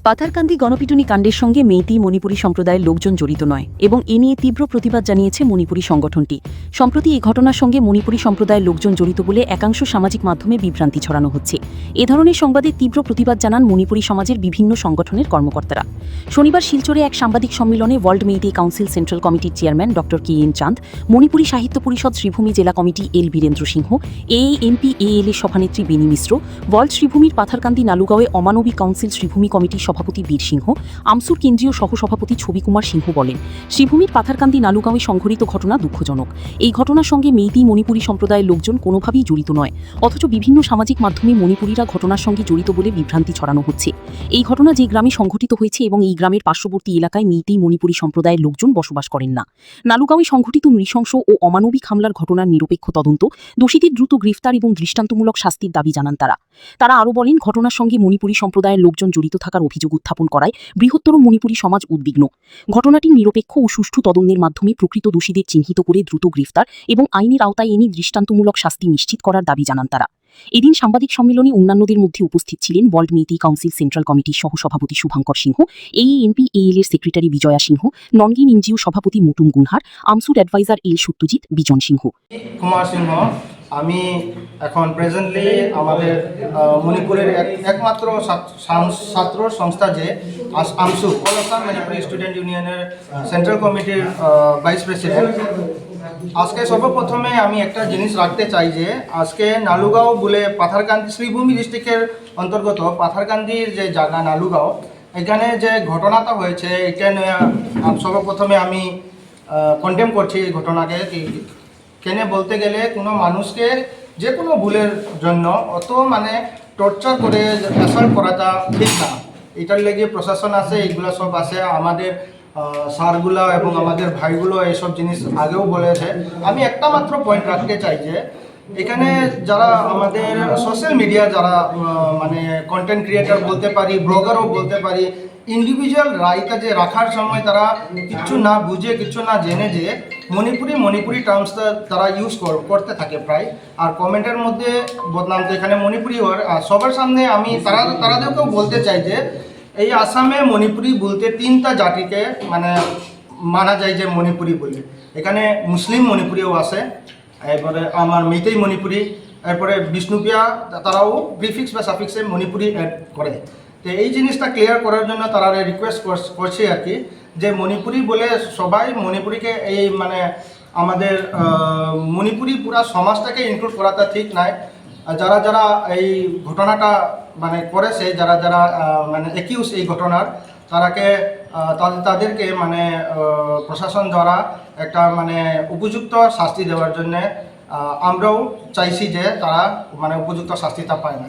পাথারকান্দি গণপিটুনি কাণ্ডের সঙ্গে মেইতি মণিপুরী সম্প্রদায়ের লোকজন জড়িত নয় এবং এ নিয়ে তীব্র প্রতিবাদ জানিয়েছে মণিপুরী সংগঠনটি। সম্প্রতি এই ঘটনার সঙ্গে মণিপুরী সম্প্রদায়ের লোকজন জড়িত বলে একাংশ সামাজিক মাধ্যমে বিভ্রান্তি ছড়ানো হচ্ছে। এ ধরনের সংবাদে তীব্র প্রতিবাদ জানান মণিপুরী সমাজের বিভিন্ন সংগঠনের কর্মকর্তারা। শনিবার শিলচরে এক সাংবাদিক সম্মেলনে ওয়ার্ল্ড মেইতি কাউন্সিল সেন্ট্রাল কমিটির চেয়ারম্যান ডক্টর কে.এন. চাঁদ, মণিপুরী সাহিত্য পরিষদ শ্রীভূমি জেলা কমিটি এল. বীরেন্দ্র সিংহ, AAMP-AL এর সভানেত্রী বেনি মিশ্র, ওয়ার্ল্ড শ্রীভূমির পাথারকান্দি নালুগাঁওয়ে অমানবিক কাউন্সিল শ্রীভূমি কমিটির সভাপতি বীর সিংহ, আমসুর কেন্দ্রীয় সহসভাপতি ছবি কুমার সিংহ বলেন, শ্রীভূমির পাথারকান্দি নালুগাঁওয়ে সংঘটিত ঘটনা দুঃখজনক। এই ঘটনার সঙ্গে মেইতি মণিপুরী সম্প্রদায়ের লোকজন কোনোভাবেই জড়িত নয়, অথচ বিভিন্ন সামাজিক মাধ্যমে মণিপুরীরা ঘটনার সঙ্গে জড়িত বলে বিভ্রান্তি ছড়ানো হচ্ছে। এই ঘটনা যে গ্রামে সংঘটিত হয়েছে এবং এই গ্রামের পার্শ্ববর্তী এলাকায় মেইতি মণিপুরী সম্প্রদায়ের লোকজন বসবাস করেন না। নালুগাঁওয়ে সংঘটিত নৃশংস ও অমানবিক হামলার ঘটনার নিরপেক্ষ তদন্ত, দোষীদের দ্রুত গ্রেফতার এবং দৃষ্টান্তমূলক শাস্তির দাবি জানান তারা আরও বলেন, ঘটনার সঙ্গে মণিপুরী সম্প্রদায়ের লোকজন জড়িত থাকার অভিযোগ উত্থাপন করায় বৃহত্তর মণিপুরী সমাজ উদ্বিগ্ন। ঘটনাটির নিরপেক্ষ ও সুষ্ঠু তদন্তের মাধ্যমে প্রকৃত দোষীদের চিহ্নিত করে দ্রুত গ্রেফতার এবং আইনের আওতায় এনে দৃষ্টান্তমূলক শাস্তি নিশ্চিত করার দাবি জানান তারা। এদিন সাংবাদিক সম্মেলনে অন্যান্যদের মধ্যে উপস্থিত ছিলেন ওয়ার্ল্ড মেইতি কাউন্সিল সেন্ট্রাল কমিটির সহসভাপতি শুভঙ্কর সিংহ, AAMP-AL এর সেক্রেটারি বিজয়া সিংহ, ননগিন এনজিও সভাপতি মুটুম গুনহার, আমসুর অ্যাডভাইজার এল সত্যজিৎ, বিজন সিংহ। কুমার সিংহ, আমি এখন প্রেজেন্টলি আমাদের মণিপুরের একমাত্র ছাত্র সংস্থা যে আমসু অল আসাম মণিপুরি স্টুডেন্ট ইউনিয়নের সেন্ট্রাল কমিটির ভাইস প্রেসিডেন্ট। আজকে সর্বপ্রথমে আমি একটা জিনিস রাখতে চাই যে আজকে নালুগাঁও বলে পাথারকান্দি শ্রীভূমি ডিস্ট্রিক্টের অন্তর্গত পাথারকান্দির যে জায়গা নালুগাঁও, এখানে যে ঘটনাটা হয়েছে এখানে সর্বপ্রথমে আমি কন্ডেম করছি এই ঘটনাকে। কেন বলতে গেলে কোনো মানুষকে যে কোনো ভুলের জন্য অত টর্চার করে অ্যাসাল্ট করাটা ঠিক না। এটার লেগে প্রশাসন আছে, এইগুলো সব আছে, আমাদের স্যারগুলো এবং আমাদের ভাইগুলো এইসব জিনিস আগেও বলেছে। আমি একটা মাত্র পয়েন্ট রাখতে চাই যে এখানে যারা আমাদের সোশ্যাল মিডিয়া যারা কন্টেন্ট ক্রিয়েটার বলতে পারি, ব্লগারও বলতে পারি, ইন্ডিভিজুয়াল রায়টা যে রাখার সময় তারা কিছু না বুঝে কিছু না জেনে যে মণিপুরি টার্মসটা তারা ইউজ করতে থাকে প্রায়, আর কমেন্টের মধ্যে বদনাম তো এখানে মণিপুরি হয়। আর সবার সামনে আমি তারাদেরকেও বলতে চাই যে এই আসামে মণিপুরি বলতে তিনটা জাতিকে মানা যায় যে মণিপুরি বলে। এখানে মুসলিম মণিপুরিও আছে, এরপরে আমার মেইতেই মণিপুরি, এরপরে বিষ্ণুপিয়া, তারাও প্রিফিক্স বা সাফিক্সে মণিপুরি অ্যাড করে। তো এই জিনিসটা ক্লিয়ার করার জন্য তারা রিকোয়েস্ট করছে আর কি, যে মণিপুরি বলে সবাই মণিপুরিকে এই আমাদের মণিপুরি পুরা সমাজটাকে ইনক্লুড করাটা ঠিক নয়। যারা যারা এই ঘটনাটা করেছে, যারা যারা একিউজ এই ঘটনার, তাদেরকে প্রশাসন দ্বারা একটা উপযুক্ত শাস্তি দেওয়ার জন্য আমরাও চাইছি যে তারা উপযুক্ত শাস্তিটা পায় না।